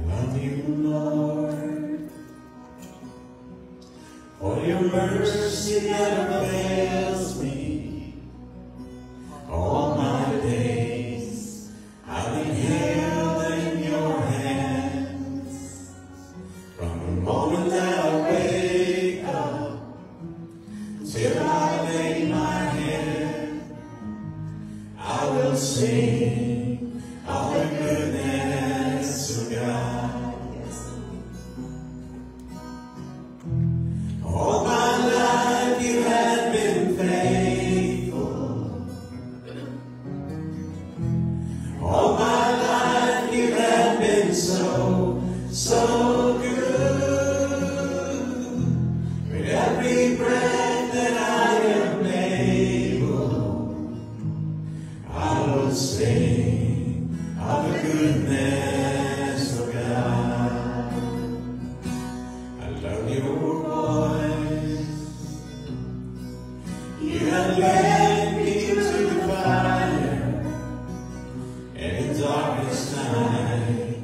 love you, Lord, for your mercy never fails me. All my days I've been held in your hands. From the moment that I wake up till I lay my head, I will sing of the goodness of God. All my life you have been faithful. All my life you have been so, so good. With every breath that I am able, I will sing of the goodness of God. I love your voice. You have led me through the fire and in darkest night.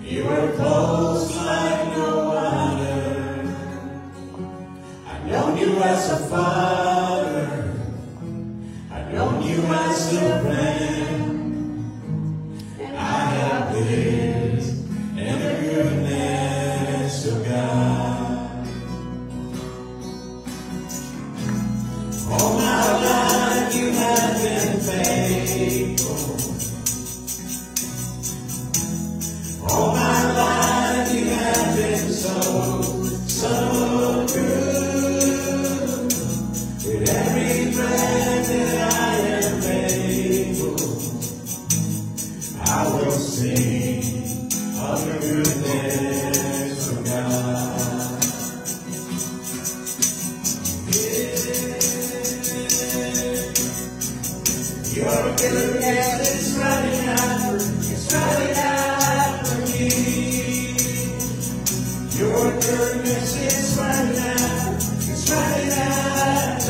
You are close like no other. I've known you as a father. I've known you as a friend. I have lived in the goodness of God. All my life you have been faithful. All my life you have been so, so good. With every breath that I am able, I will sing of the goodness of God. Your goodness is running after me. Your goodness is running after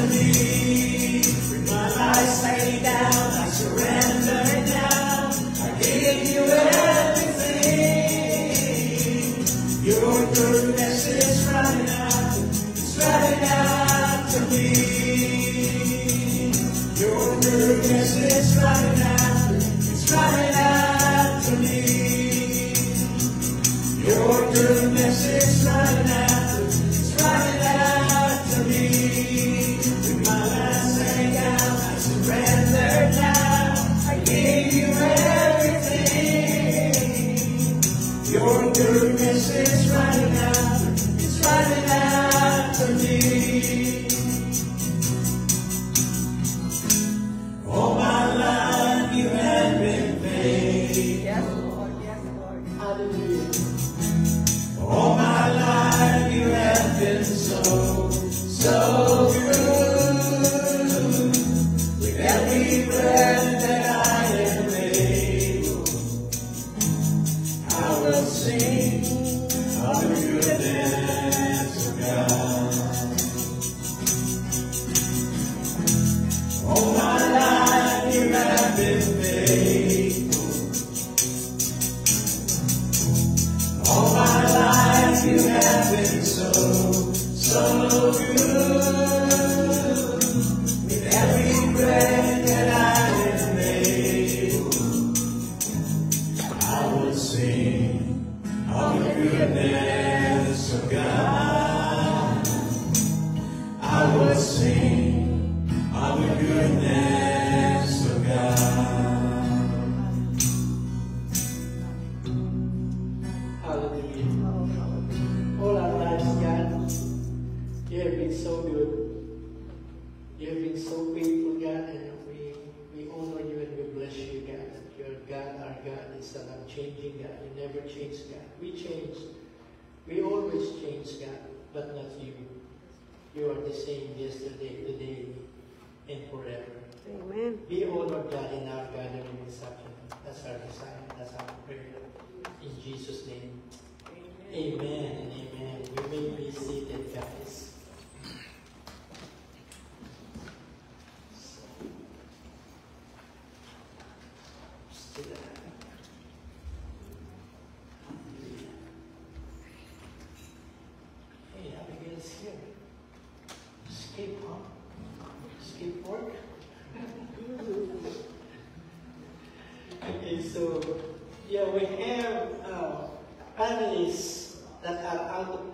me. With my life laid down, I surrender now. I give you everything. Your goodness is running after me. Your goodness is running after me. Your goodness is running after me. With my last laid down, I surrender now. I give you everything. Your goodness is running after me. All my life you have been faithful. Yes, Lord. Yes, Lord. Hallelujah. All my life you have been so, so good. With every breath that I am able, I will sing of the goodness of God. All my life you have been faithful. All my life you have been so, so good. With every breath that I am able, I will sing of the goodness of God. I will sing of the goodness of God. Hallelujah. All our lives, God, you have been so good. You have been so faithful, God, and we honor you and we bless you, God. Your God, our God, is an unchanging God. You never change, God. We change. We always change, God, but not you. You are the same yesterday, today, and forever. Amen. Be honored, God, in our gathering this afternoon. That's our desire. That's our prayer. In Jesus' name. Amen and amen. You may be seated, guys.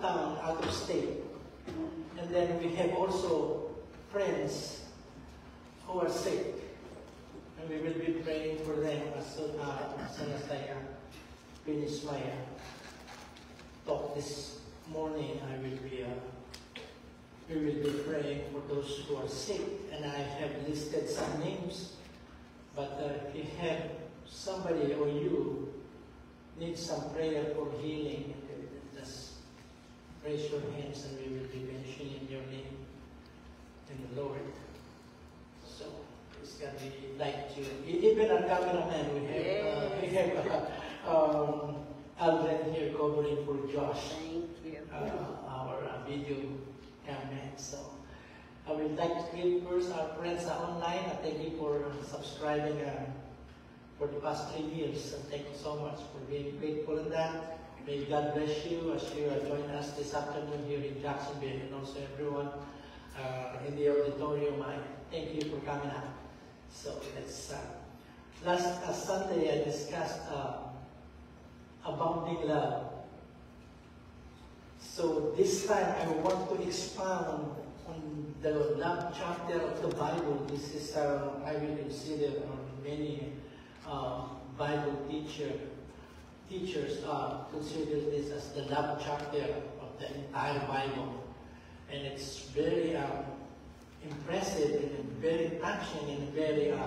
town, out of state. And then we have also friends who are sick. And we will be praying for them as soon as I finish my talk this morning. We will be praying for those who are sick. And I have listed some names. But if you have somebody or you need some prayer for healing, just raise your hands and we will be mentioning your name in the Lord. So it's going to be like you. Even our cameraman, we have Aldrin here covering for Josh. Thank you. Our video cameraman. So I would like to greet first our friends online. Thank you for subscribing for the past 3 years. And thank you so much for being faithful in that. May God bless you as you join us this afternoon here in Jacksonville, and also everyone in the auditorium. I thank you for coming out. So that's last Sunday I discussed abounding love. So this time I want to expound on the love chapter of the Bible. This is I will consider many Bible teachers consider this as the love chapter of the entire Bible. And it's very impressive and very touching and very, if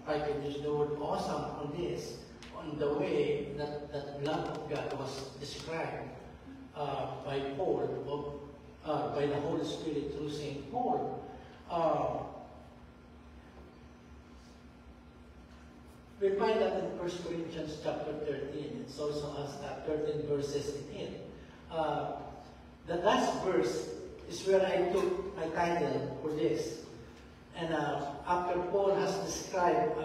I can use the word awesome on this, on the way that love of God was described by Paul, by the Holy Spirit through St. Paul. We find that in 1 Corinthians chapter 13. It's also 13 verses 18. The last verse is where I took my title for this. And after Paul has described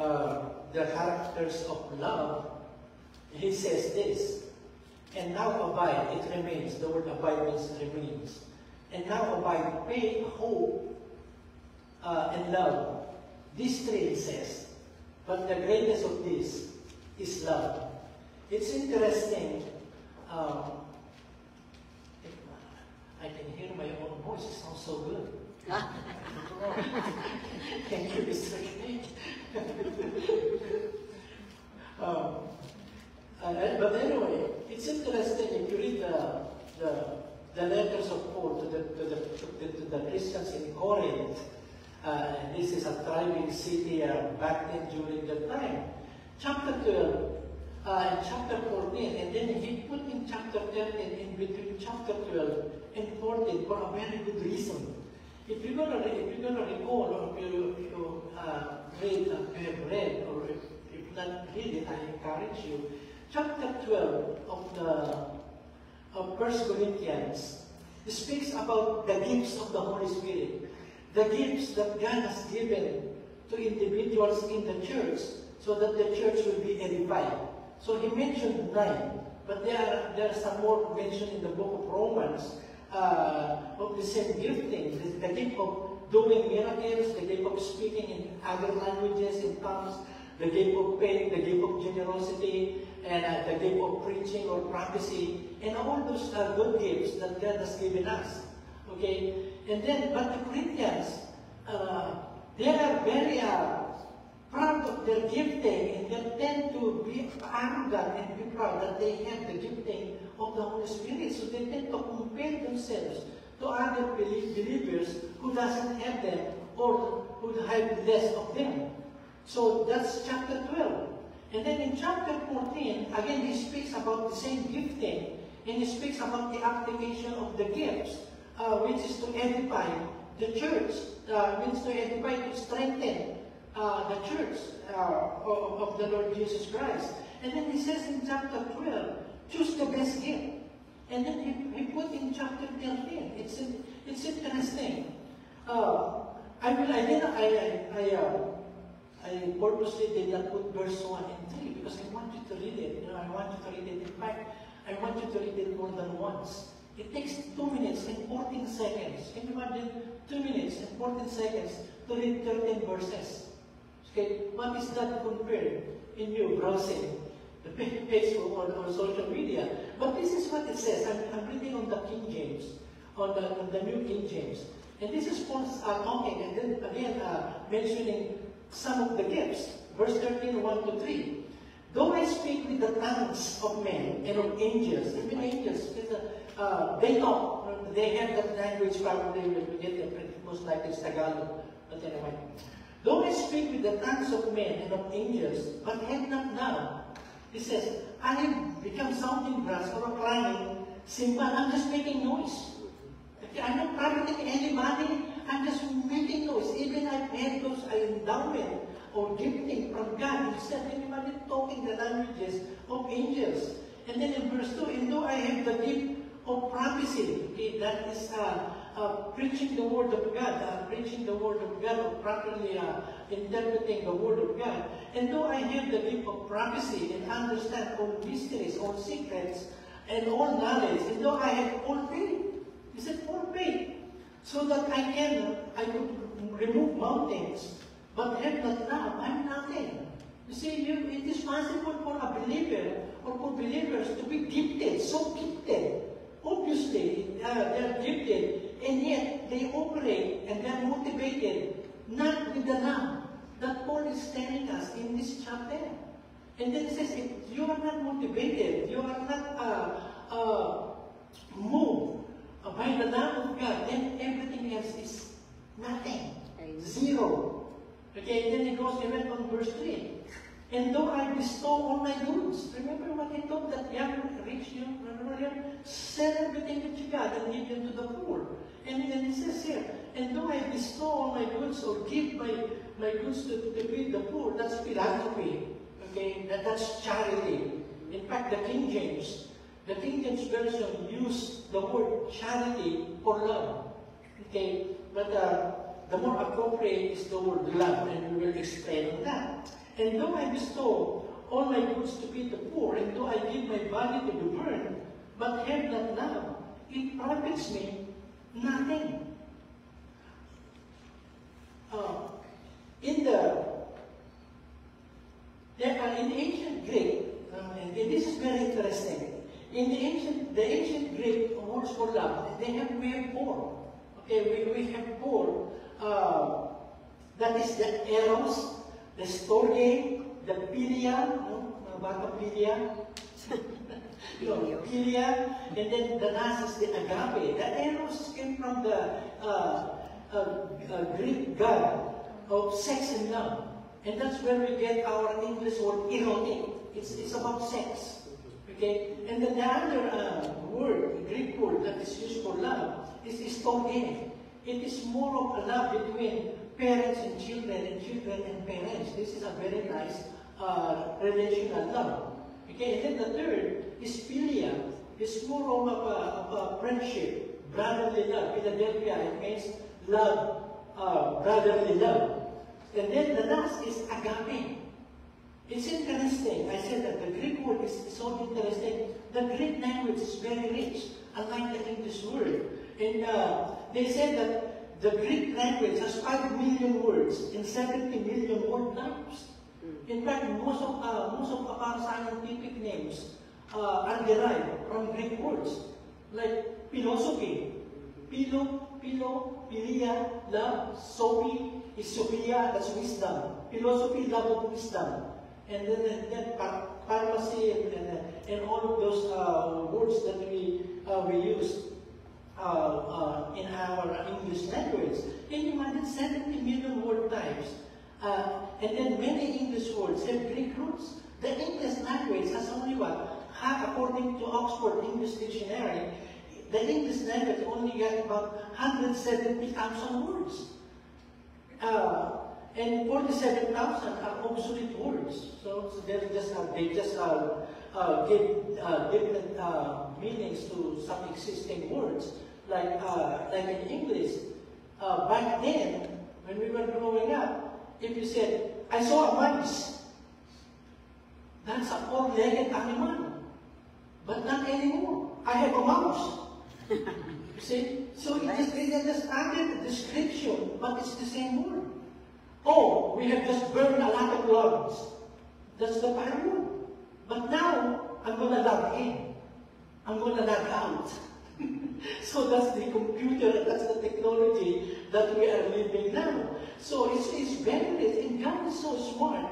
the characters of love, he says this, and now abide, it remains. The word abide means remains. And now abide faith, hope, and love. These three, it says. But the greatest of this is love. It's interesting. I can hear my own voice. It sounds so good. Thank you, Mr. Knight. But anyway, it's interesting if you read the letters of Paul to the Christians in Corinth. And this is a thriving city back then during that time. Chapter 12 and chapter 14, and then he put in chapter 13 in between chapter 12 and 14 for a very good reason. If you're gonna recall, or if you have read, or if not read it, I encourage you. Chapter 12 of 1 Corinthians speaks about the gifts of the Holy Spirit. The gifts that God has given to individuals in the church so that the church will be edified. So he mentioned 9, but there are some more mentioned in the book of Romans of the same gifting. The gift of doing miracles, the gift of speaking in other languages, in tongues, the gift of faith, the gift of generosity, and the gift of preaching or prophecy, and all those good gifts that God has given us. Okay? And then, but the Corinthians, they are very proud of their gifting, and they tend to be arrogant and be proud that they have the gifting of the Holy Spirit. So they tend to compare themselves to other believers who doesn't have them or who have less of them. So that's chapter 12. And then in chapter 14, again he speaks about the same gifting, and he speaks about the application of the gifts. Which is to edify the church, means to edify, to strengthen the church of the Lord Jesus Christ. And then he says in chapter 12, choose the best gift. And then he put in chapter 13. It's interesting. I purposely did not put verse 1 and 3 because I want you to read it. I want you to read it. In fact, I want you to read it more than once. It takes 2 minutes and 14 seconds. Can you imagine 2 minutes and 14 seconds to read 13 verses? Okay, what is that compared in you browsing the Facebook or social media? But this is what it says. I'm reading on the King James, on the New King James. And this is Paul talking, and then again mentioning some of the gifts. Verse 13, 1 to 3. Though I speak with the tongues of men and of angels, even angels, they talk, they have that language probably when we get it, most likely it's Tagalog. But anyway, though I speak with the tongues of men and of angels, but have not love, he says, I have become sounding brass or a clanging cymbal. I'm just making noise. I'm not profiting anybody. I'm just making noise. Even I've had those endowment or gifting from God. Instead, anybody talking the languages of angels. And then in verse 2, and though I have the gift of prophecy, okay, that is preaching the word of God, preaching the word of God, or properly interpreting the word of God. And though I have the gift of prophecy and understand all mysteries, all secrets, and all knowledge, and though I have all faith, he said all faith, so that I could remove mountains, but have not love, I'm nothing. You see, it is possible for a believer or for believers to be gifted, so gifted. Obviously, they are gifted, and yet they operate and they are motivated not with the love that Paul is telling us in this chapter. And then he says, if you are not motivated, you are not moved by the love of God, then everything else is nothing, zero. Okay, and then he goes even on verse 3. And though I bestow all my goods, remember what he told that young rich young ruler, sell everything that you got and give them to the poor. And then he says here, and though I bestow all my goods or give my goods to feed the poor, that's philanthropy. Okay, that's charity. In fact, the King James Version used the word charity for love. Okay, but the more appropriate is the word love, and we will explain on that. And though I bestow all my goods to feed the poor, and though I give my body to be burned, but have not love, it profits me nothing. In the ancient Greek, and this is very interesting. In the ancient Greek words for love, we have four. Okay, we have four. That is the eros, the storge, the philia, philia, philia, and then the last is the agape. The eros came from the Greek god of sex and love, and that's where we get our English word erotic. It's about sex, okay. And then the other word, Greek word that is used for love is storge. It is more of a love between parents and children and parents. This is a very nice relational love. Okay, and then the third is philia. It's more of a friendship, brotherly love. Philadelphia, it means love, brotherly love. And then the last is agape. It's interesting. I said that the Greek word is so interesting. The Greek language is very rich, unlike the English word. And they said that the Greek language has 5 million words and 70 million word names. In fact, most of our scientific names are derived from Greek words, like philosophy, philia, love, sophie is Sophia, that's wisdom. Philosophy, love of wisdom. And then pharmacy and all of those words that we use in our English language. Can you imagine 70 million word types? And then many English words have Greek roots. The English language has only according to Oxford English Dictionary, the English language only got about 170,000 words. And 47,000 are obsolete words. So they just give different meanings to some existing words. Like in English, back then, when we were growing up, if you said, I saw a mouse, that's a four-legged animal. But not anymore. I have a mouse. You see? So it just added a description, but it's the same word. Oh, we have just burned a lot of logs. That's the parable. But now, I'm going to log in. I'm going to log out. So that's the computer, that's the technology that we are living now. So it's very rich, and God is so smart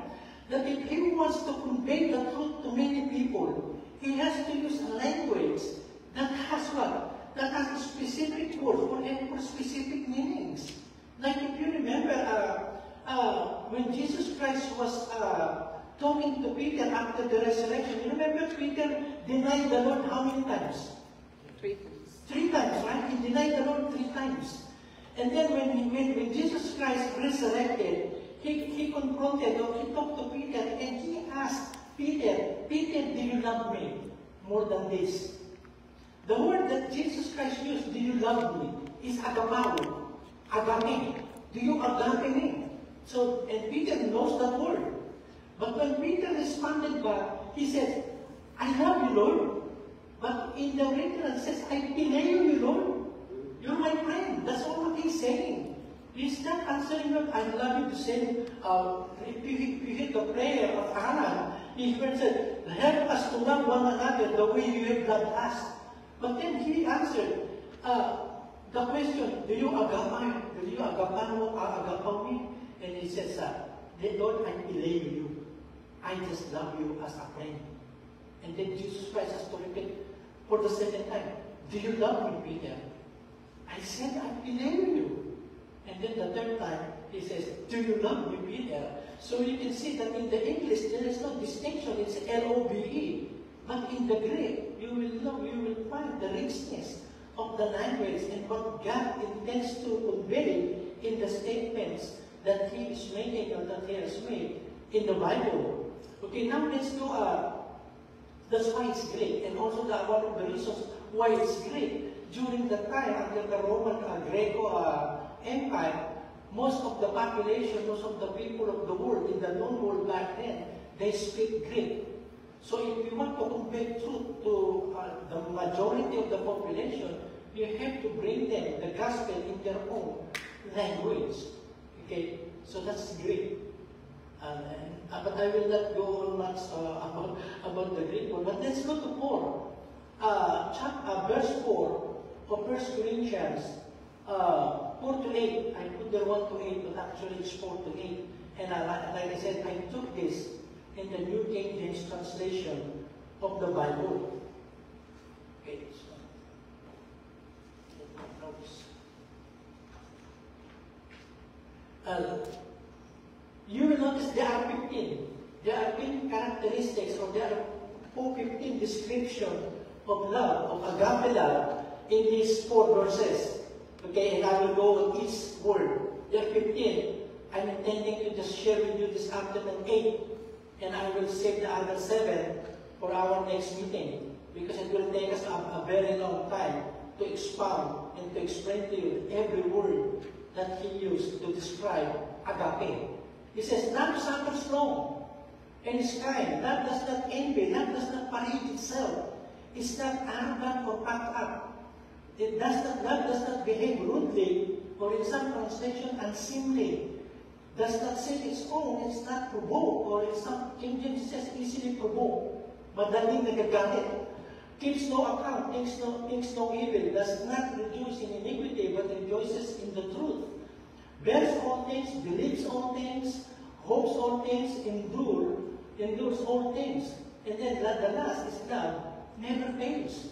that if He wants to convey the truth to many people, He has to use a language that has what? That has a specific word for specific meanings. Like if you remember, when Jesus Christ was talking to Peter after the resurrection, you remember Peter denied the Lord how many times? 3 times. 3 times, right? He denied the Lord 3 times. And then when Jesus Christ resurrected, he confronted, or he talked to Peter, and he asked Peter, Peter, do you love me more than this? The word that Jesus Christ used, do you love me, is agapao, agape. Do you agape me? So, and Peter knows that word. But when Peter responded back, he said, I love you, Lord. But in the original it says, I believe you, Lord. You're my friend. That's all what he's saying. He's not answering that I love you to say, if you hit the prayer of Hannah, he said, help us to love one another the way you have loved us. But then he answered the question, do you agape? Do you agape me? And he says, Lord, I believe you. I just love you as a friend. And then Jesus Christ has to repeat for the second time, do you love me, Peter? I said, I believe you. And then the third time, he says, do you love me, Peter? So you can see that in the English, there is no distinction. It's L-O-V-E. But in the Greek, you will find the richness of the language and what God intends to convey in the statements that He is making or that He has made in the Bible. Okay, now let's do, that's why it's Greek, and also one of the reasons why it's Greek. During the time under the Roman Greco Empire, most of the population, most of the people of the world, in the known world back then, they speak Greek. So if you want to convey truth to the majority of the population, you have to bring them the gospel in their own language. Okay, so that's Greek. But I will not go on much about the Greek one. But let's go to 4, verse 4 of 1 Corinthians 4 to 8. I put there 1 to 8, but actually it's 4 to 8. And like I said, I took this in the New King James translation of the Bible. Okay, so you will notice there are 15. There are 15 characteristics, or there are 15 descriptions of love, of agape love, in these 4 verses. Okay, and I will go on each word. There are 15. I'm intending to just share with you this afternoon 8. And I will save the other 7 for our next meeting, because it will take us a very long time to expound and to explain to you every word that he used to describe agape. He says, love suffers long and is kind. Love does not envy. Love does not parade itself. It's not arrogant or puffed up. Love does not behave rudely, or in some translation, unseemly. Does not seek its own, it's not provoked, or in some King James says easily provoked. Madaling nagagalit. Keeps no account, thinks no evil, does not rejoice in iniquity, but rejoices in the truth. Bears all things, believes all things, hopes all things, endures all things. And then the last is love, never fails.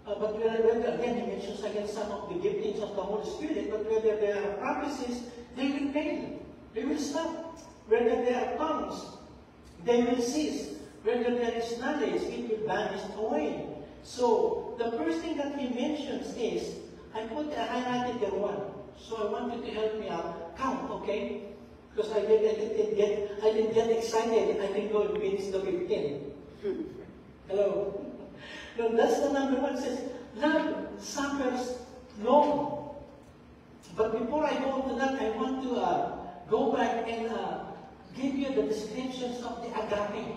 But whether, again, he mentions again some of the giftings of the Holy Spirit, but whether there are promises, they will fail. They will stop. Whether there are tongues, they will cease. Whether there is knowledge, it will vanish away. So, the first thing that he mentions is, I highlighted there 1. So I want you to help me out. Count, okay? Because I didn't get excited. I can go and finish the 15. Hello? No, that's the number 1. It says, love suffers long. But before I go to that, I want to go back and give you the descriptions of the agape.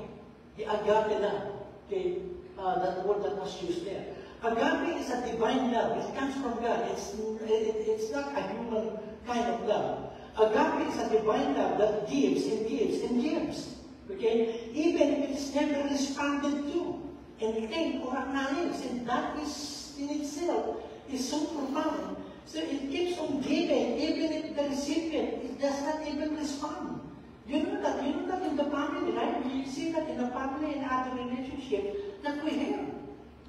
The agape love. Okay? That word that was used there. Agape is a divine love. It comes from God. It's not a human kind of love. Agape is a divine love that gives and gives and gives. Okay? Even if it's never responded to. and think or acknowledge. And that is in itself is so profound. So it keeps on giving, even if the recipient it does not even respond. You know that in the family, right? We see that in the family and other relationships that we have.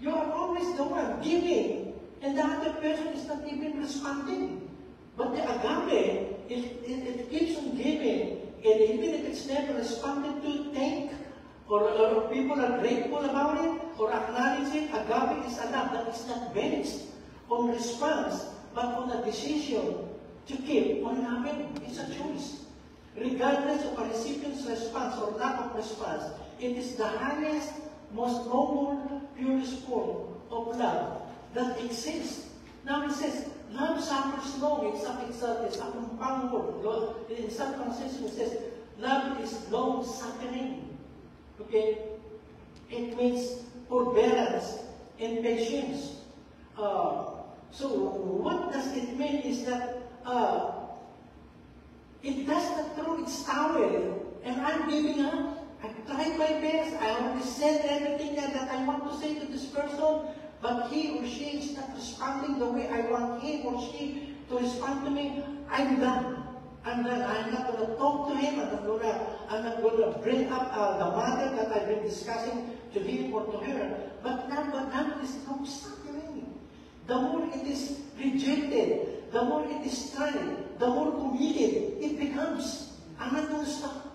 You are always the one giving, and the other person is not even responding. But the agape, it keeps on giving, and even if it's never responded to, thank, or people are grateful about it, or acknowledge it, agape is a love that is not based on response, but on a decision to keep on loving. It's a choice. Regardless of a recipient's response or lack of response, it is the highest, most noble, purest form of love that exists. Now it says, love suffers long. It's a compound word. In San Francisco it says, love is long suffering. Okay? It means forbearance and patience. So what does it mean is that it does not throw its towel and I'm giving up. I tried my best. I already said everything that I want to say to this person, but he or she is not responding the way I want him or she to respond to me. I'm done. I'm done. I'm not going to talk to him. I'm not going to bring up the matter that I've been discussing to him or to her. But now is no suffering. The more it is rejected, the more it is tried, the more committed it becomes. I'm not going to stop.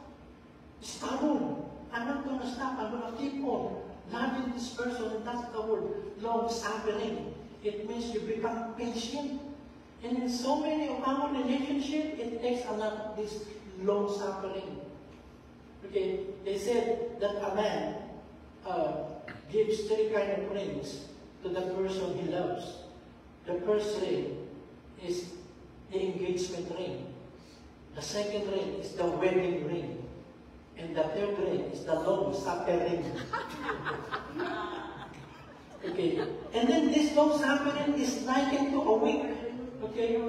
Stubborn. I'm not going to stop. I'm going to keep on loving this person, and that's the word, long suffering. It means you become patient. And in so many of our relationships, it takes a lot of this long suffering. Okay, they said that a man gives 3 kinds of rings to the person he loves. The first ring is the engagement ring. The second ring is the wedding ring. And the third ring is the long suffering. Okay. And then this long suffering is likened to a wick. Okay.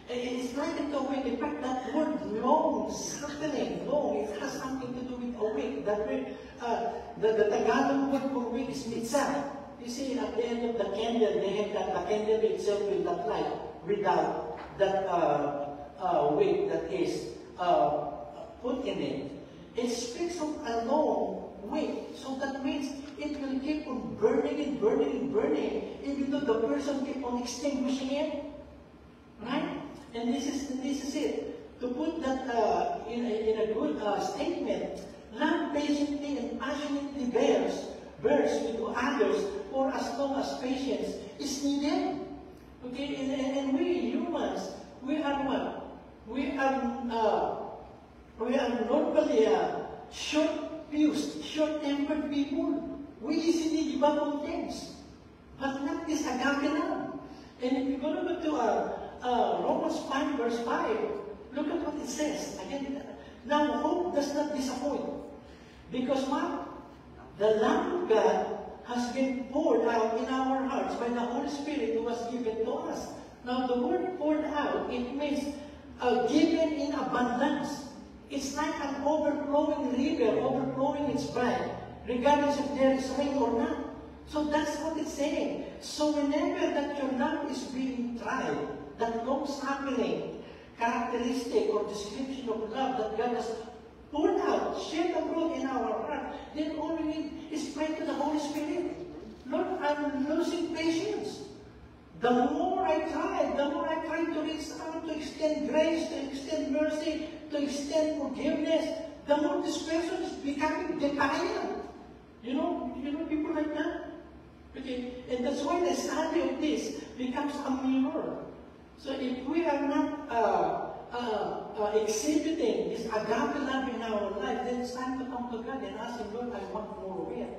It is likened to a wick. In fact, that word long suffering, long, it has something to do with a wick. That word, the Tagalog word for wick is mitsa. You see, at the end of the candle, they have that the candle itself will not light without that wick that is put in it. It speaks of a long wick, so that means it will keep on burning and burning and burning, even though the person keep on extinguishing it, right? And this is it. To put that in a good statement, love patiently and passionately bears with others for as long as patience is needed. Okay, and we humans, we are what? We are normally short-fused, short-tempered people. We easily give up on things, but not this agape love. And if you're going to go to Romans 5 verse 5, look at what it says. Again, now hope does not disappoint. Because what? The love of God has been poured out in our hearts by the Holy Spirit who was given to us. Now the word poured out, it means given in abundance. It's like an overflowing river, overflowing its bank, regardless if there is rain or not. So that's what it's saying. So whenever that your love is being tried, that long-suffering characteristic or description of love that God has poured out, shed abroad in our heart, then all we need is pray to the Holy Spirit. Lord, I'm losing patience. The more I try to reach out, to extend grace, to extend mercy, to extend forgiveness, the more this person is becoming defiant. You know people like that? Okay, and that's why the study of this becomes a mirror. So if we are not exhibiting this agape love in our life, then it's time to come to God and ask Him, Lord, I want more of it.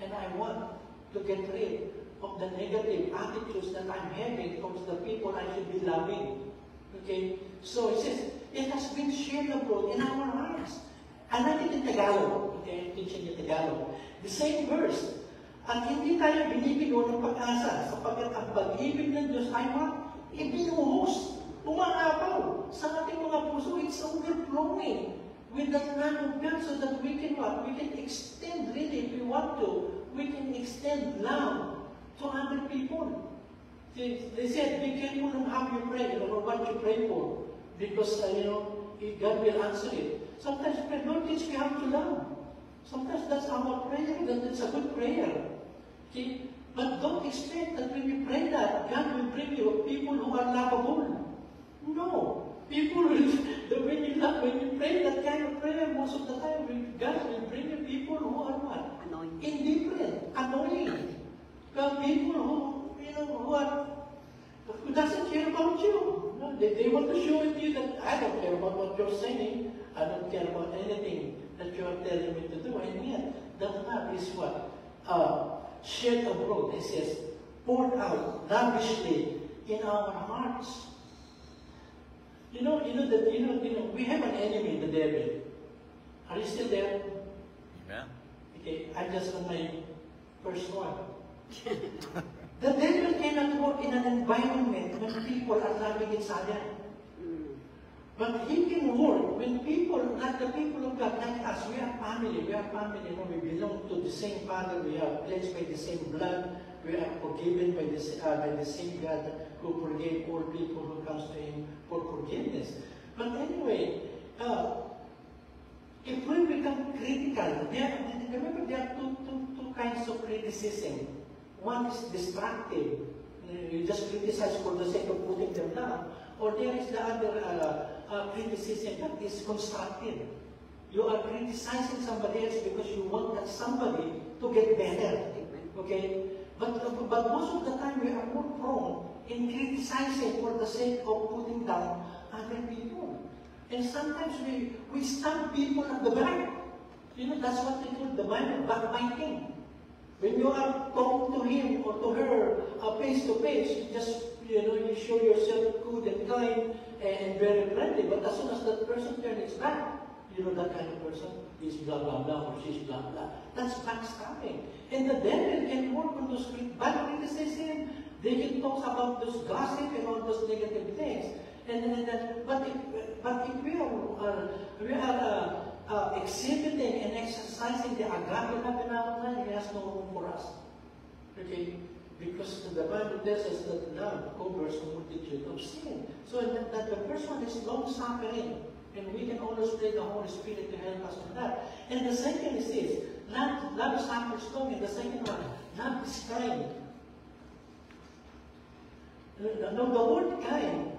And I want to get rid of the negative attitudes that I'm having towards the people I should be loving. Okay? So it says, it has been shared abroad in our hearts. And I in Tagalog. Okay, I'm teaching you Tagalog. The same verse. At hindi tayo binibigo ng pag-asa sapagkat ang pag-ibig ng Diyos ay ibinuhos, umaapaw sa ating mga puso. It's overflowing. with the love of God so that we can what? We can extend, really, if we want to, we can extend love to other people. They said, be careful on how you pray, or what you pray for, because, God will answer it. Sometimes pray, Lord, teach me how to love. Sometimes that's our prayer, that's a good prayer. Okay? But don't expect that when you pray that, God will bring you people who are lovable. No. People will, when you pray that kind of prayer, most of the time, God will bring you people who are what? Annoying. Indifferent, annoying. Well, people who doesn't care about you. No, they want to show it to you that I don't care about what you're saying. I don't care about anything that you are telling me to do. And yet, that love is what? Shed abroad, it says, poured out lavishly in our hearts. We have an enemy, the devil. Are you still there? Amen. Okay, I'm just on my first one. The devil cannot work in an environment when people are loving each other. But he can work when people, like the people of God, like us, we are family. We belong to the same Father. We are blessed by the same blood. We are forgiven by the same God who forgave all people who comes to Him for forgiveness. But anyway, if we become critical, remember there are two kinds of criticism. One is destructive. You just criticize for the sake of putting them down. Or there is the other criticism that is constructive. You are criticizing somebody else because you want that somebody to get better. Okay? But most of the time we are more prone in criticizing for the sake of putting down other people. And sometimes we stab people at the back. That's what they call the Bible, backbiting. When you are talking to him or to her face to face, you show yourself good and kind and very friendly. But as soon as that person turns his back, that kind of person is blah blah blah or she's blah blah. That's backstabbing. And the devil can work on those bad criticism. They can talk about those gossip and all those negative things. But if we are exhibiting and exercising the agape love in our life, He has no room for us. Okay? Because the Bible tells us that love covers a multitude of sin. So that the first one is long-suffering. And we can always pray the Holy Spirit to help us on that. And the second is this. Love suffers long. And the second one, love is kind. Now, the word kind,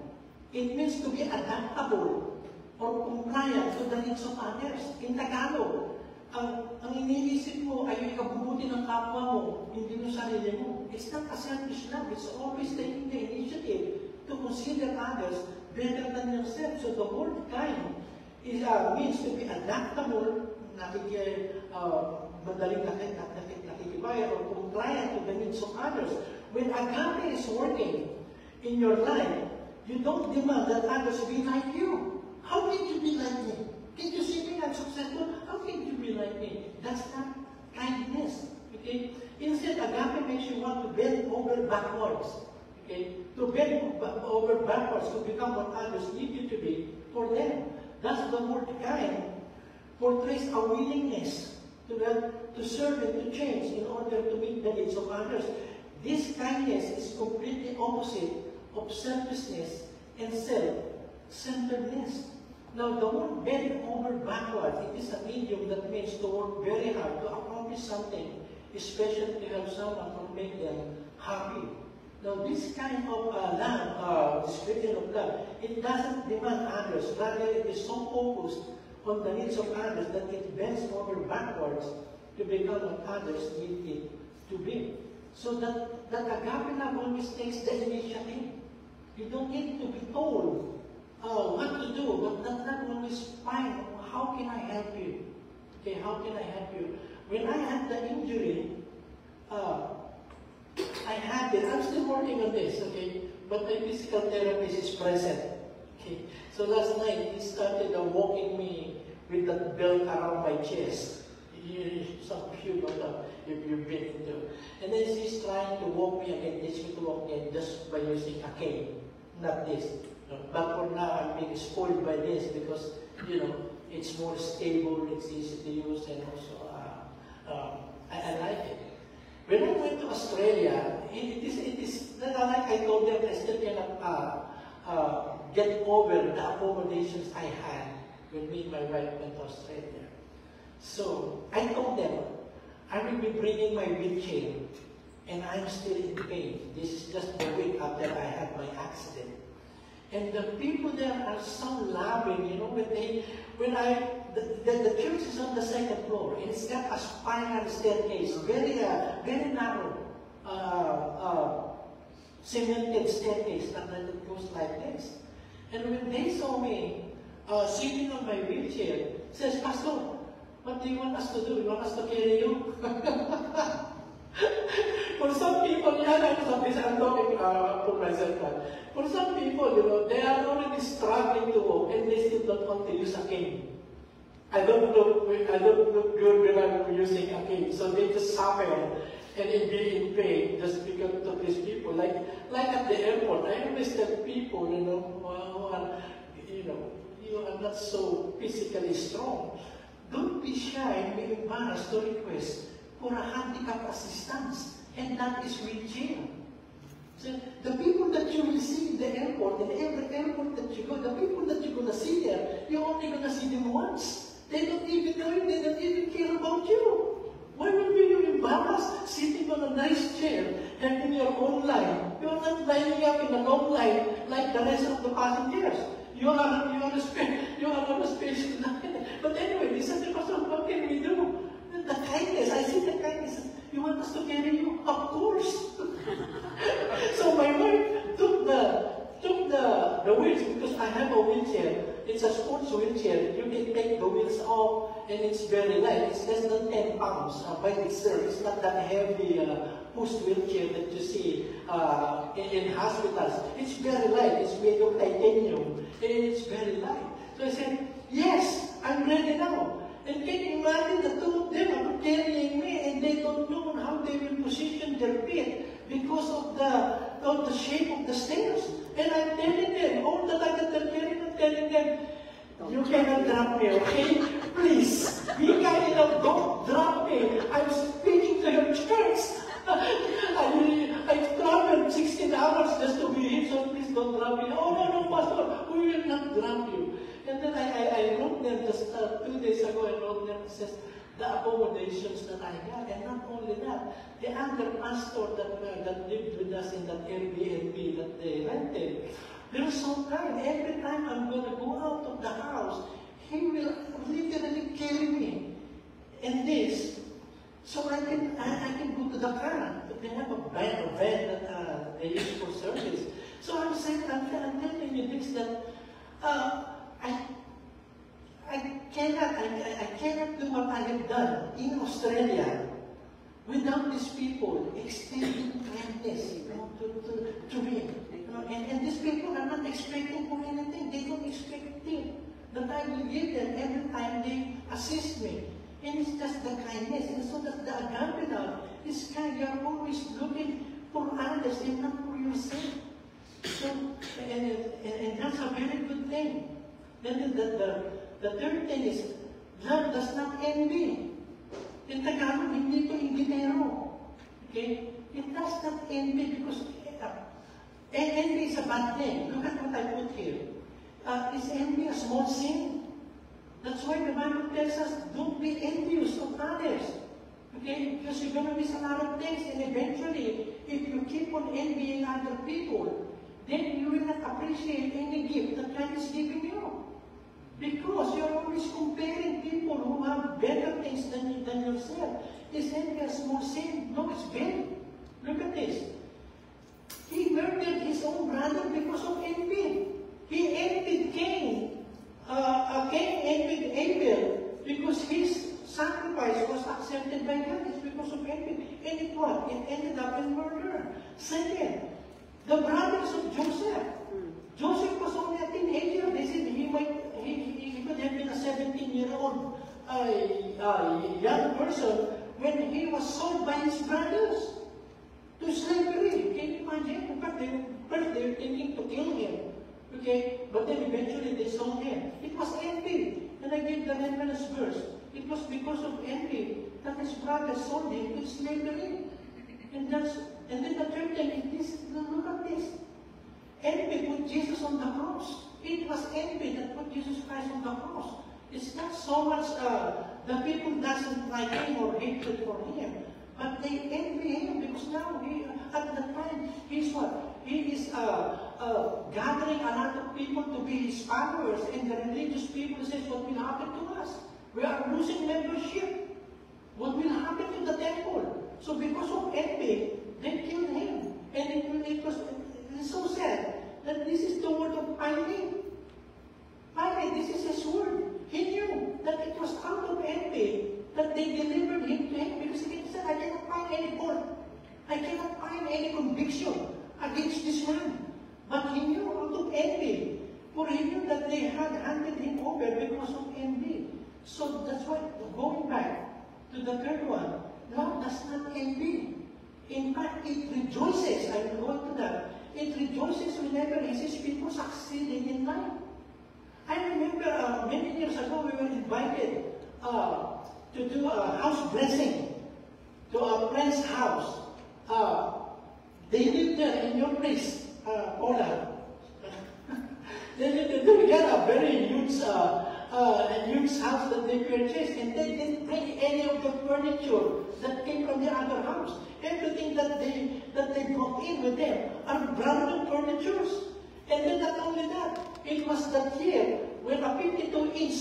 it means to be adaptable or compliant to the needs of others. In Tagalog, ang iniisip mo ay yung ikabubuti ng kapwa mo, hindi mo sarili mo. It's not a selfish love. It's always taking the initiative to consider others better than yourself. So the word kind means to be adaptable, madaling nakikibaya or compliant to the needs of others. When agape is working in your life, you don't demand that others be like you. How can you be like me? Can you see me? I'm successful. How can you be like me? That's not kindness. Okay? Instead, agape makes you want to bend over backwards. Okay? To bend over backwards to become what others need you to be for them. That's the word kind. Portrays a willingness to serve and to change in order to meet the needs of others. This kindness is completely opposite of selfishness and self-centeredness. Now, the word bend over backwards, it is a medium that means to work very hard to accomplish something, especially to help someone or make them happy. Now, this kind of love, description of love, it doesn't demand others. Rather, it is so focused on the needs of others that it bends over backwards to become what others need it to be. So that agape love always takes the initiative. You don't need to be told what to do, but that love always find, how can I help you? Okay, how can I help you? When I had the injury, I had it. I'm still working on this, okay? But my physical therapist is present. Okay. So last night, he started walking me with that belt around my chest. Some of you know if you've been into. And then she's trying to walk me again, teach me to walk again just by using a cane, not this. But for now, I'm being spoiled by this because, It's more stable, it's easy to use, and also I like it. When I went to Australia, it is like I told them, I still cannot get over the accommodations I had when me and my wife went to Australia. So I told them, I will be bringing my wheelchair, and I'm still in pain. This is just the week after I had my accident. And the people there are so loving, you know, the church is on the second floor, and it's got a spiral staircase, very narrow, cemented staircase that goes like this. And when they saw me sitting on my wheelchair, says, Pastor, what do you want us to do? You want us to carry you? For some people, I'm talking for myself. For some people, you know, they are already struggling to walk and they still don't want to use a cane. I don't look good when I'm using a cane, so they just suffer and be in pain just because of these people. Like at the airport, I always tell people, you know, who are, you are not so physically strong. Don't be shy and be embarrassed to request for a handicap assistance, and that is wheelchair. So the people that you will see in the airport, in every airport that you go, the people that you're going to see there, you're only going to see them once. They don't even know you, they don't even care about you. Why would you be embarrassed sitting on a nice chair, having your own line? You're not lining up in a long line like the rest of the passengers. You are on a special line. But anyway, they said, Pastor, what can we do? The kindness, I see the kindness. You want us to carry you? Of course. So my wife took the wheels, because I have a wheelchair. It's a sports wheelchair. You can take the wheels off, and it's very light. It's less than 10 pounds by itself. It's not that heavy push wheelchair that you see in hospitals. It's very light. It's made of titanium, and it's very light. So I said, yes, I'm ready now. And can you imagine the two of them are carrying me, and they don't know how they will position their feet because of the shape of the stairs. And I'm telling them, all the time that they're carrying, I'm telling them, you cannot drop me, okay? Please, be kind enough, don't drop me. I'm speaking to your church. I traveled 16 hours just to be here, so please don't drop me. Oh, no, Pastor, we will not drop you. And then I wrote them just 2 days ago, I wrote them, it says, the accommodations that I got, and not only that, the other pastor that lived with us in that Airbnb that they rented, they're so kind. Every time I'm going to go out of the house, he will literally carry me in this, so I can go to the car. They have a van that they use for service. So I'm telling you this, that I cannot do what I have done in Australia without these people extending kindness, to me. And these people are not expecting for anything. They don't expect things that I will give them every time they assist me. And it's just the kindness. And so that the agape love is kind. You're always looking for others and not for yourself. So, and that's a very good thing. Then the third thing is, love does not envy. In Tagalog, hindi to ingitero. Okay? It does not envy, because envy is a bad thing. Look at what I put here. Is envy a small sin? That's why the Bible tells us, don't be envious of others. Okay? Because you're going to miss a lot of things, and eventually, if you keep on envying other people, then you will not appreciate any gift that God is giving you. Because you're always comparing people who have better things than yourself. Is envy a small sin? No, it's big. Look at this. He murdered his own brother because of envy. He envied Cain. Cain envied Abel because his sacrifice was accepted by God. It's because of envy. And it what? It ended up in murder. Second, the brothers of Joseph. Joseph was only a teenager. They said he could have been a 17-year-old young person when he was sold by his brothers to slavery. Can you imagine? In fact, they were thinking to kill him. Okay? But then eventually they sold him. It was envy. And I gave the reference verse. It was because of envy that his brothers sold him to slavery. And then the third thing is this, look at this. Envy put Jesus on the cross. It was envy that put Jesus Christ on the cross. It's not so much the people doesn't like him or hatred for him, but they envy him because now at the time he's what? He is gathering a lot of people to be his followers, and the religious people says, what will happen to us? We are losing membership. What will happen to the temple? So because of envy, they killed him. And it was so sad that this is the word of Pilate. Pilate, this is his word. He knew that it was out of envy that they delivered him to him because he said, I cannot find any fault. I cannot find any conviction against this man. But he knew out of envy. For he knew that they had handed him over because of envy. So that's why, going back to the third one, love does not envy. In fact, it rejoices. I will go into that. It rejoices whenever it sees people succeeding in life. I remember many years ago we were invited to do a house blessing to a friend's house. They lived there in your place, Paula. They lived there. We had a very huge house that they purchased, and they didn't bring any of the furniture that came from the other house. Everything that they brought in with them are brand new furnitures. And then not only that, it was that year when a 52-inch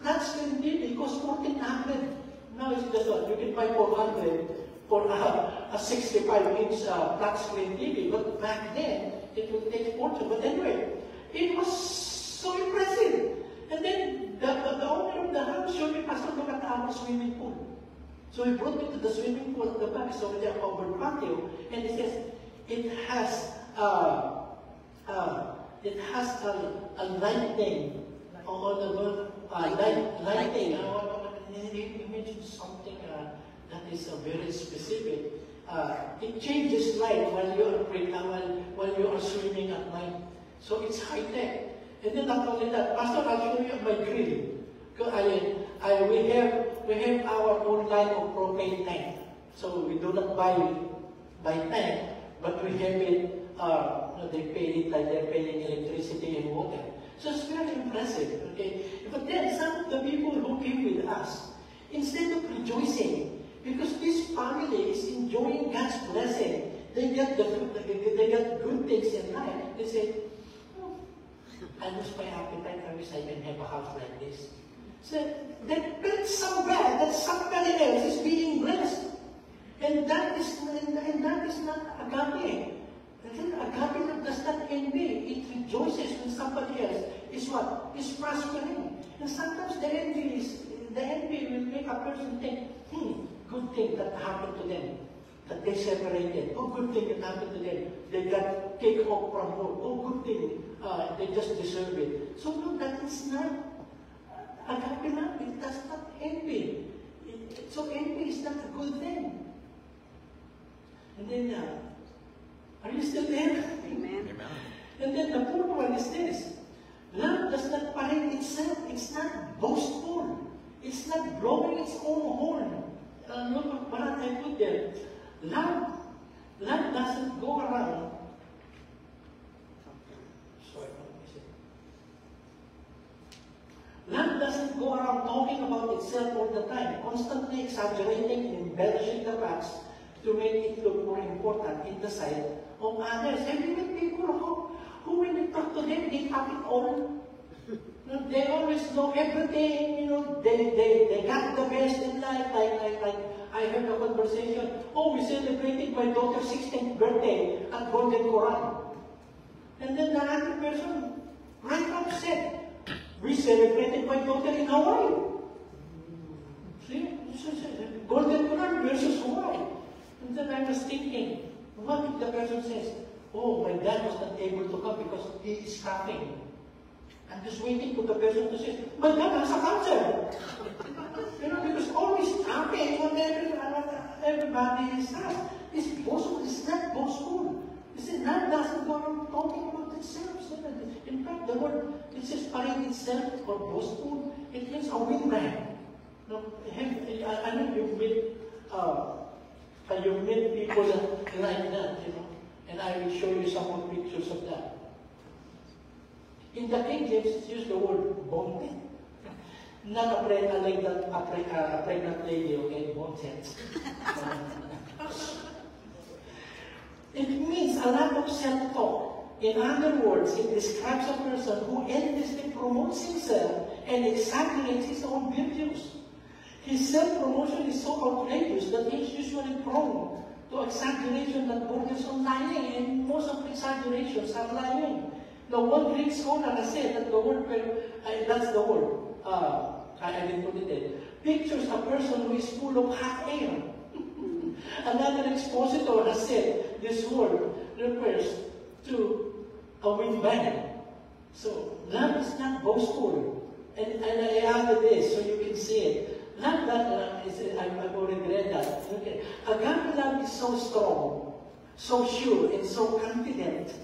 flat screen TV cost $1,400. Now it's just what you can buy $400 for a 65-inch flat screen TV. But back then, it would take fortune. But anyway, it was so impressive. And then the owner of the house showed me, Pastor, look at our swimming pool. So he brought me to the swimming pool at the back. It's already a covered patio. And he says, it has a lighting on the lighting. He mentioned something that is very specific. It changes light while you are swimming at night. So it's high tech. And then not only that, Pastor, I'll show you my grill. We have our own line of propane tank. So we do not buy tank, but we have it. They pay it like they're paying electricity and water. So it's very impressive. Okay, but then some of the people who came with us, instead of rejoicing, because this family is enjoying God's blessing, they get good things in life. They say, I lose my appetite. I wish I can have a house like this. So they felt so bad that somebody else is being blessed, and that is not agape. Agape love does not envy. It rejoices when somebody else is what? Is prospering. And sometimes the envy will make a person think, good thing that happened to them. That they separated. Oh, good thing that happened to them. They got kicked off from home. Oh, good thing. They just deserve it. So no, that is not agape love. It does not envy. So envy is not a good thing. And then, are you still there? Amen. And then the fourth one is this. Love does not parade itself. It's not boastful. It's not blowing its own horn. Look at what I put there. Love doesn't go around. Sorry, what is it? Love doesn't go around talking about itself all the time, constantly exaggerating and embellishing the facts to make it look more important in the sight of others. And we meet people who when we talk to them, they have it all. They always know everything, they got the best in life. Like I heard a conversation, we celebrated my daughter's 16th birthday at Golden Corral. And then the other person right up said, we celebrated my daughter in Hawaii. See? Golden Corral versus Hawaii. And then I was thinking, what if the person says, my dad was not able to come because he is coughing. I'm just waiting for the person to say, my dad has a cancer. Because always coughing on everybody is that. It's boastful. It's not boastful. You see, that doesn't go around talking about itself. In fact, the word, it says parade itself or boastful, it means a wingman. Now, I know you meet people like that, and I will show you some more pictures of that. In the King James, it's used the word bonnet. Not a pregnant lady, okay, bonnet. It means a lot of self-talk. In other words, it describes a person who endlessly promotes himself and exaggerates his own virtues. His self-promotion is so outrageous that he is usually prone to exaggeration that borders on lying, and most of the exaggerations are lying. Now, one Greek scholar has said that the word, that's the word, I didn't put it in, pictures a person who is full of hot air. Another expositor has said this word refers to a wingman. So, love is not boastful. And I added this so you can see it. Not that, I've already read that. Okay. Agape love is so strong, so sure, and so confident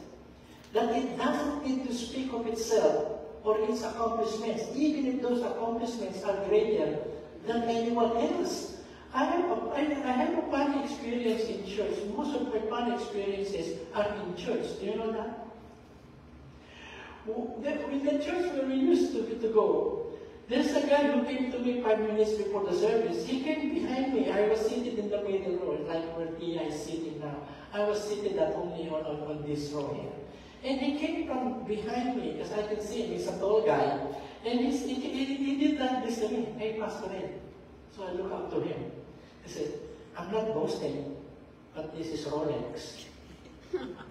that it doesn't need to speak of itself or its accomplishments, even if those accomplishments are greater than anyone else. I have a funny experience in church. Most of my funny experiences are in church. Do you know that? In the church where we used to go, there's a guy who came to me 5 minutes before the service. He came behind me. I was seated in the middle row, like where Tia is sitting now. I was seated only on this row here. And he came from behind me, because I can see him. He's a tall guy. And he did like this to me. Hey, Pastor Ed. So I look up to him. He said, I'm not boasting, but this is Rolex.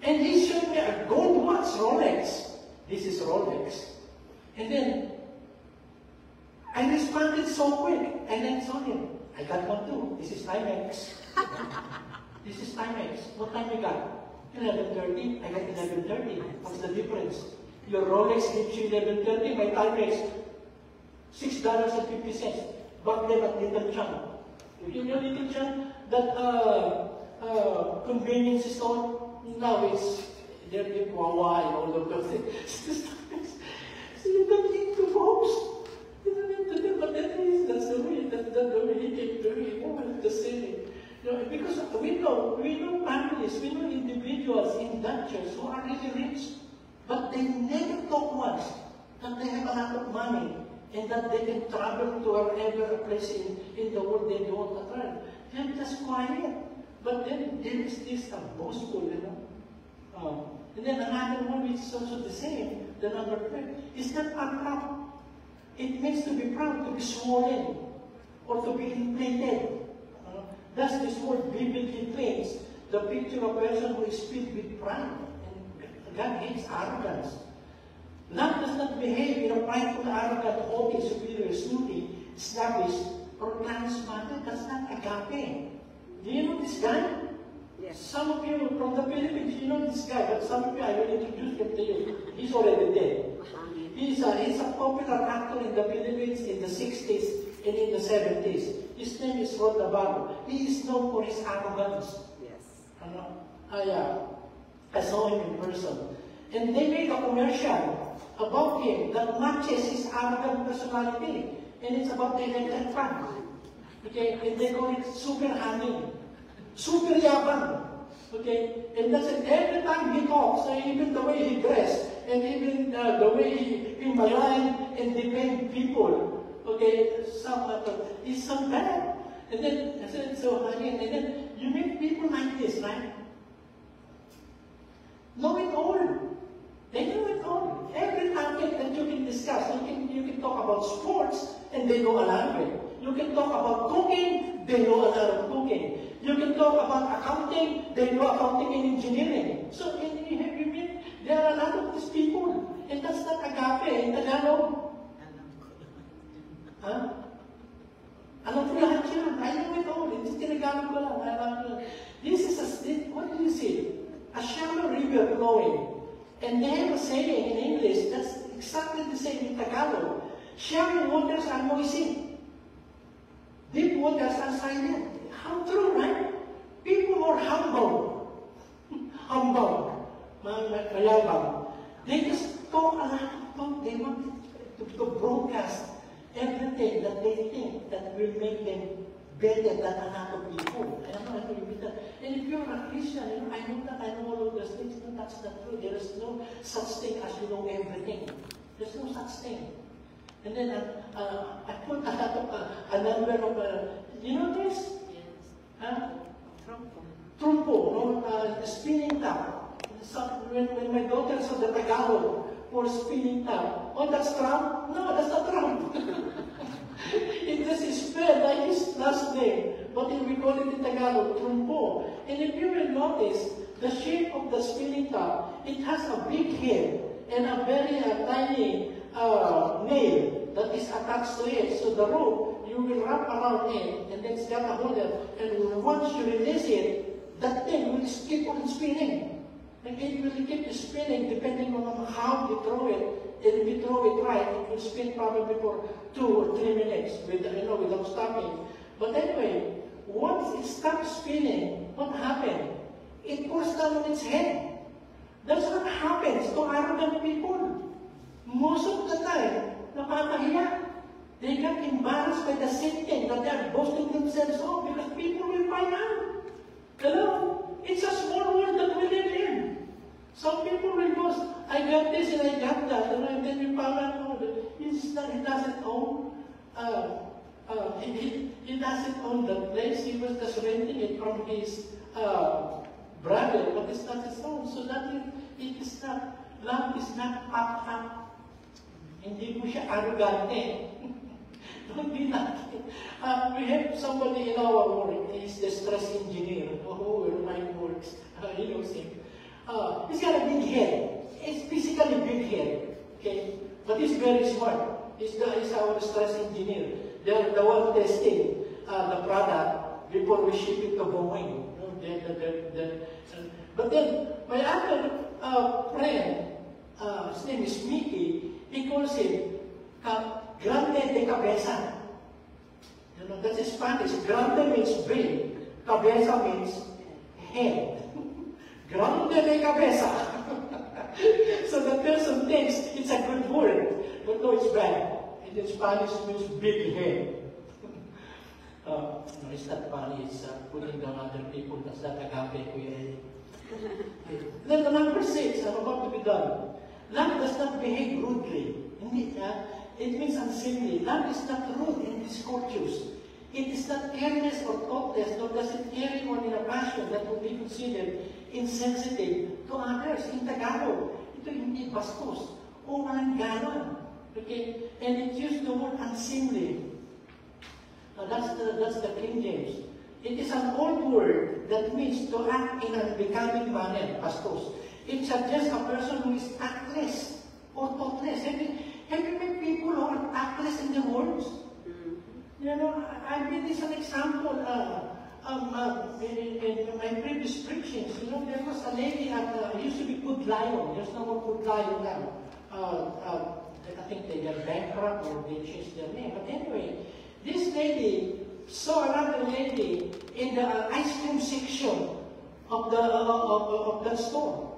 And he showed me a gold watch Rolex. This is Rolex. And then, I responded so quick. And then saw him. I got one too. This is Timex. This is Timex. What time you got? 11:30. I got 11:30. What's the difference? Your Rolex gives you 11:30. My Timex, $6.50. Back then at Little Chang. You know Little Chang? That convenience store? Now it's they're in Wawa and all of those things. So you don't need to boast. You don't need to do, but that's the way he came to me. He wanted to say it. Because we know families, we know individuals in that church who are really rich, but they never talk much that they have a lot of money and that they can travel to wherever place in the world they don't travel. They're just quiet. But then there is this boastful, and then another one which is also the same, the number 3, is that I'm proud. It means to be proud, to be swollen, or to be inflated. Thus this word biblically paints the picture of a person who is filled with pride. And God hates arrogance. Love does not behave in a prideful, arrogant, haughty, superior, snooty, snobbish, or charismatic. That's not agape. Do you know this guy? Yes. Some of you from the Philippines, you know this guy, but some of you, I will introduce him to you. He's already dead. He's a popular actor in the Philippines in the 60s and in the 70s. His name is Rod Navarro. He is known for his arrogance. Yes. I saw him in person. And they made a commercial about him that matches his arrogant personality. And it's about the electric fan. Okay? And they call it super honey. Super yabang. Okay? And that's it. Every time he talks, even the way he dressed, and even the way he malign and defend people, okay, it's so bad. And then, I said, so honey, and then you meet people like this, right? Know it all. They know it all. Every topic that you can discuss, you can talk about sports, and they know a lot of it. You can talk about cooking, they know a lot of cooking. You can talk about accounting, they know accounting and engineering. So, you mean, there are a lot of these people. And that's not agape in Tagalog. Huh? Alam ko lahat yan. I know it all. Hindi tinagamit ko lang. This is what do you see? A shallow river flowing. And they have a saying in English that's exactly the same in Tagalog. Shallow waters are noisy. Deep waters are silent. How true, right? People are humble. Mayabang. They just talk a lot of talk. They want to broadcast everything that they think that will make them better than a lot of people. I don't know if you mean that. And if you're a Christian, you know, I know that, I know all of those things. No, that's not true. There is no such thing as you know everything. There's no such thing. And then I put a lot of, a number of, you know this? Yes. Trumpo, no? Spinning top. So when my daughter saw the Tagalog for spinning top, oh, that's Trump? No, that's not Trump. It is spelled like his last name, but we call it in Tagalog, Trumpo. And if you will notice, the shape of the spinning top, it has a big head and a very tiny nail that is attached to it. So the rope, you will wrap around it, and then it's got a holder, and once you release it, that thing will keep on spinning. And it will keep spinning depending on how you throw it. And if you throw it right, it will spin probably for 2 or 3 minutes without stopping. But anyway, once it stops spinning, what happened? It goes down on its head. That's what happens to arrogant people. Most of the time, napakahiya. They get embarrassed by the same thing that they are boasting themselves of because people will find out. Hello? It's a small world that we live in. Some people will boast, I got this and I got that, and then you found out, oh, he doesn't own, he doesn't own the place. He was just renting it from his brother, but it's not his own. So that it is not, love is not puffed up. Hindi mo siya arrogante. Don't be that. We have somebody in our work, he's the stress engineer. Oh, where mine works. He knows him. He's got a big head. It's physically big head. Okay? But he's very smart. He's our stress engineer. They're the one testing the product before we ship it to Boeing. But then, my other friend, his name is Mickey, he calls him Grande de Cabeza. You know, that's Spanish. Grande means big. Cabeza means head. Grande de Cabeza. So the person thinks it's a good word, but no, it's bad. In Spanish, it means big head. No, it's not funny. It's putting down other people. That's not agape. Then the number 6, I'm about to be done. Love does not behave rudely. It means unseemly. Love is not rude and discourteous. It is not careless or thoughtless, nor does it carry on in a passion that would be considered insensitive to others. In Tagalog, ito hindi bastos o walang ganon. Okay? And it used the word unseemly. That's the King James. It is an old word that means to act in an unbecoming manner, bastos. It suggests a person who is tactless or thoughtless. Have you met people who are tactless in their words? You know, I made this an example in my previous preachings. You know, there was a lady it used to be Good Lion. There's no more Good Lion now. I think they are bankrupt or they changed their name. But anyway, this lady saw another lady in the ice cream section of that store.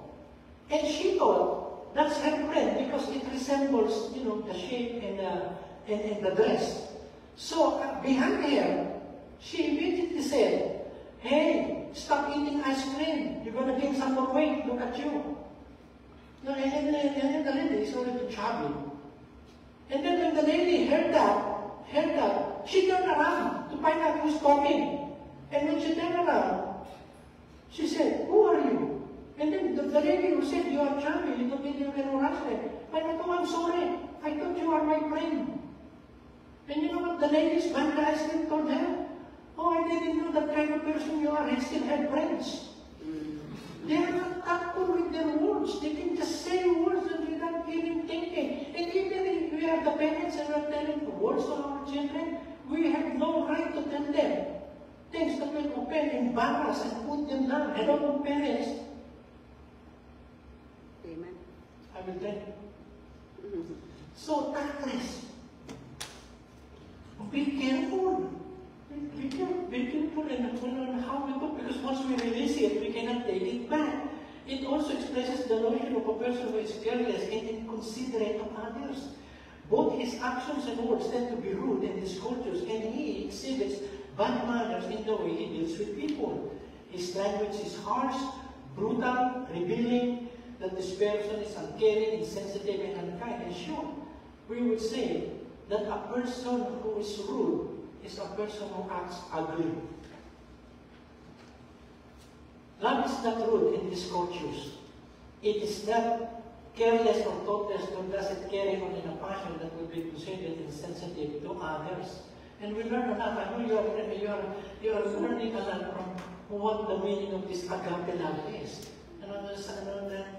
And she thought that's her friend because it resembles, you know, the shape and the dress. So behind her, she immediately said, "Hey, stop eating ice cream. You're going to gain some more weight. Look at you." No, and then the lady is already chubby. And then when the lady heard that, she turned around to find out who's talking. And when she turned around, she said, "Who are you?" And then the lady who said, "You are chubby. You don't think you can rush them." I went, "Oh, I'm sorry. I thought you are my friend." And you know what the lady's bank ice cream told her? "Oh, I didn't know that kind of person you are. I still have friends." They are not tactful with their words. They can just say words and without even thinking. And even if we are the parents and we are telling words to our children, we have no right to tell them things that will offend, embarrass, and put them down. Hello, parents. Amen. I will tell you. So, tactless. Be careful. Be careful in how we talk, because once we release it, we cannot take it back. It also expresses the notion of a person who is careless and inconsiderate of others. Both his actions and words tend to be rude and discourteous, and he exhibits bad manners in the way he deals with people. His language is harsh, brutal, revealing that this person is uncaring, insensitive, and unkind. And sure, we would say that a person who is rude is a person who acts ugly. Love is not rude and discourteous. It is not careless or thoughtless, nor does it carry on in a passion that will be considered insensitive to others. And we learn a lot. I know you are learning a lot from what the meaning of this agape love is.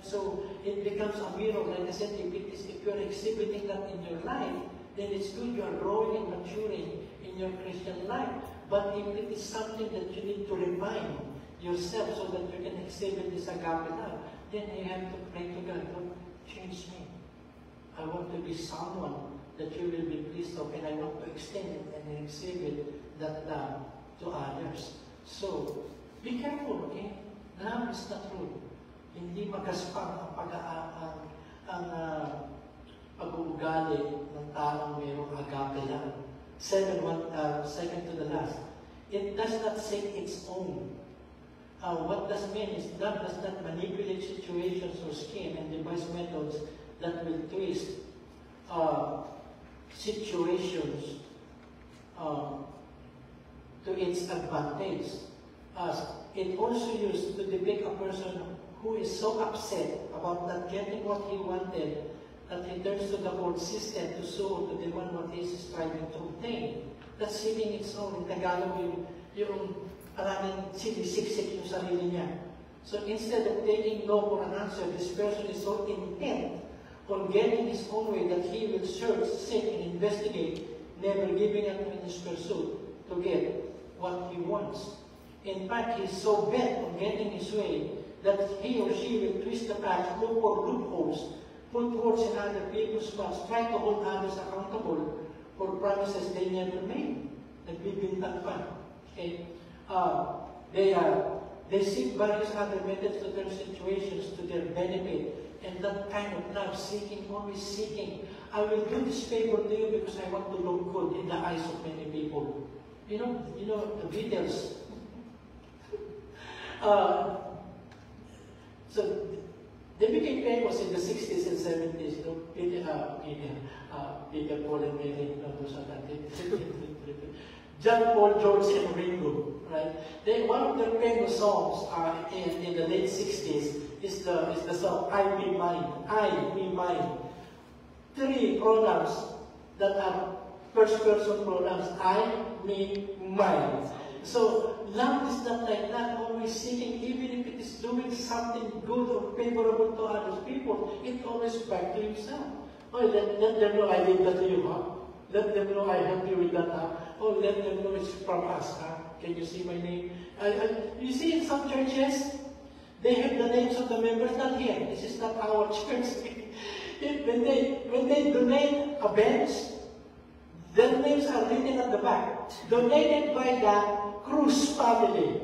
So it becomes a mirror. Like I said, if you're exhibiting that in your life, then it's good. You are growing and maturing in your Christian life. But if it is something that you need to refine yourself so that you can exhibit this agape love, then you have to pray to God, Lord, change me. I want to be someone that you will be pleased of, and I want to extend it and exhibit that love to others. So, be careful, okay? Love is not rude. Hindi magaspang ang pag-uugali ng taong mayroong agape love. Second to the last. It does not seek its own. What does mean is love does not manipulate situations or scheme and devise methods that will twist situations to its advantage. It also used to depict a person who is so upset about not getting what he wanted that he turns to the court system to sue to demand what he is striving to obtain. That's seeking its own. In Tagalog, yung parang sinisiksik yung sarili niya. So instead of taking no for an answer, this person is so intent on getting his own way that he will search, seek, and investigate, never giving up in his pursuit to get what he wants. In fact, he is so bent on getting his way that he or she will twist the facts, look for loopholes, put words in other people's mouths, try to hold others accountable for promises they never made. Nagbibintang pa. Okay? They seek various other methods to turn situations to their benefit. And that kind of love, seeking, always seeking. I will do this favor to you because I want to look good in the eyes of many people. You know the Beatles. So they became famous in the 60s and 70s. You know, Peter, Paul, and Mary. John, Paul, George, and Ringo. Right? One of their famous songs in the late 60s is the song "I Be Mine." I be mine. 3 pronouns that are first-person pronouns. I, me, mine. So love is not like that, always seeking, even if it is doing something good or favorable to other people, it always back to yourself. Oh, let them know I did that to you, huh? Let them know I helped you with that, huh? Oh, let them know it's from us, huh? Can you see my name? You see in some churches, they have the names of the members, not here. This is not our church. when they donate a bench, their names are written at the back. Donated by the Cruz family.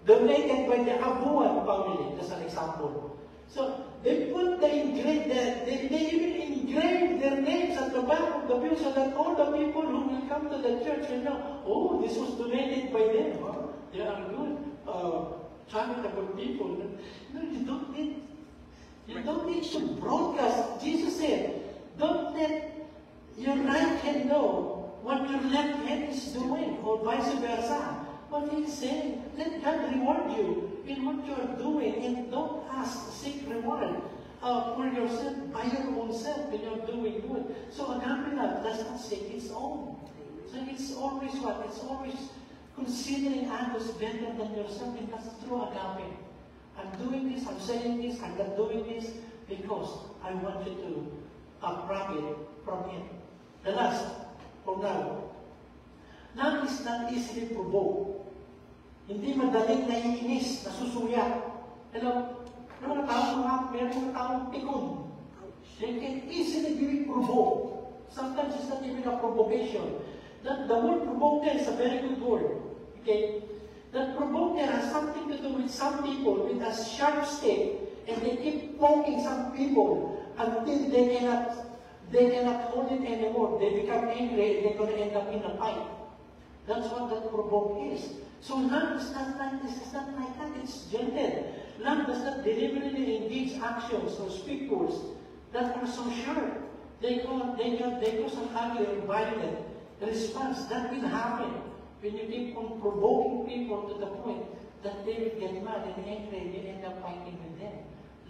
Donated by the Abuan family. That's an example. So they put they even engrave their names at the back of the bill so that all the people who will come to the church will know, oh, this was donated by them. Huh? They are good, charitable people. No, you don't need to broadcast. Jesus said, don't let your right hand know what your left hand is doing, or vice versa. But he's saying, let God reward you in what you are doing, and don't seek reward for yourself, by your own self, when you're doing good. So agape love does not seek its own. So it's always what? It's always considering others better than yourself, and that's true agape. I'm doing this, I'm saying this, I'm not doing this, because I want you to profit from it. The last, for now, love is not easily provoked. Hindi madaling naiinis, nasusuya. Hello? Meron mga taong pikon. They can easily be provoked. Sometimes it's not even a provocation. The word provoke is a very good word. Okay? That provoke has something to do with some people with a sharp stick And they keep poking some people until they cannot hold it anymore. They become angry and they're going to end up in a fight. That's what that provoke is. So love is not like this, it's not like that, it's gentle. Love does not deliberately engage actions or speak words that are so sure. They cause an ugly or violent response. That will happen when you keep on provoking people to the point that they will get mad and angry and you end up fighting with them.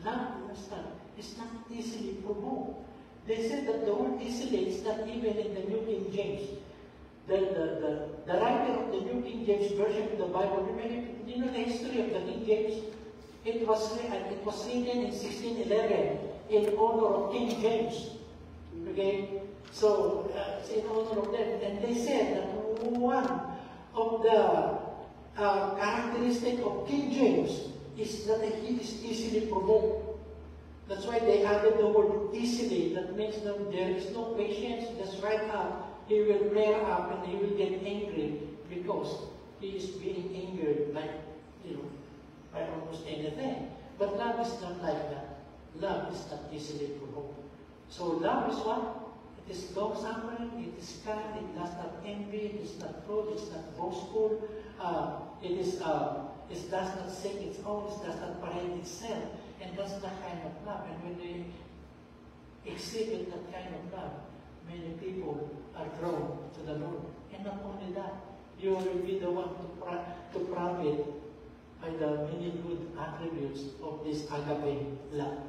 Love, understand, is not easily provoked. They said that the word easily is not even in the New King James. The writer of the New King James Version of the Bible, you know the history of the King James? It was written in 1611 in honor of King James. Okay? So, it's in honor of them. And they said that one of the characteristic of King James is that he is easily provoked. That's why they added the word easily. That means that there is no patience. Just right up, he will flare up and he will get angry because he is being angered by, by almost anything. But love is not like that. Love is not easily provoked. So love is what? It is long-suffering, it is kind, it does not envy, it is not cruel, it is not boastful, it does not seek its own, it does not parade itself. And that's the kind of love. And when they exhibit that kind of love, many people are drawn to the Lord. And not only that, you will be the one to profit by the many good attributes of this agape love.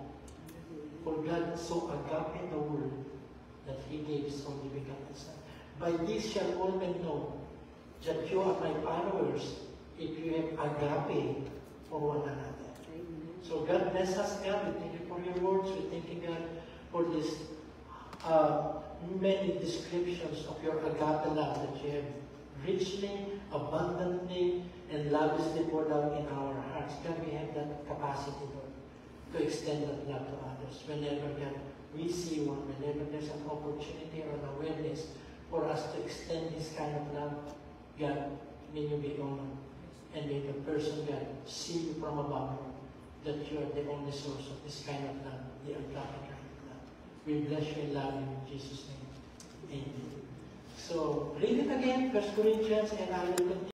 For God so agape the world that He gave His only begotten Son. By this shall all men know that you are my followers if you have agape for one another. So God bless us, God. We thank you for your words. We thank you, God, for this many descriptions of your agape love that you have richly, abundantly, and lavishly poured out in our hearts. God, we have that capacity, Lord, to extend that love to others. Whenever, God, we see one, whenever there's an opportunity or an awareness for us to extend this kind of love, God, may you be honored. And may the person, God, see you from above, Lord, that you are the only source of this kind of love, the agape kind of love. We bless you and love you in Jesus' name. Amen. So, read it again, 1 Corinthians, and I will continue.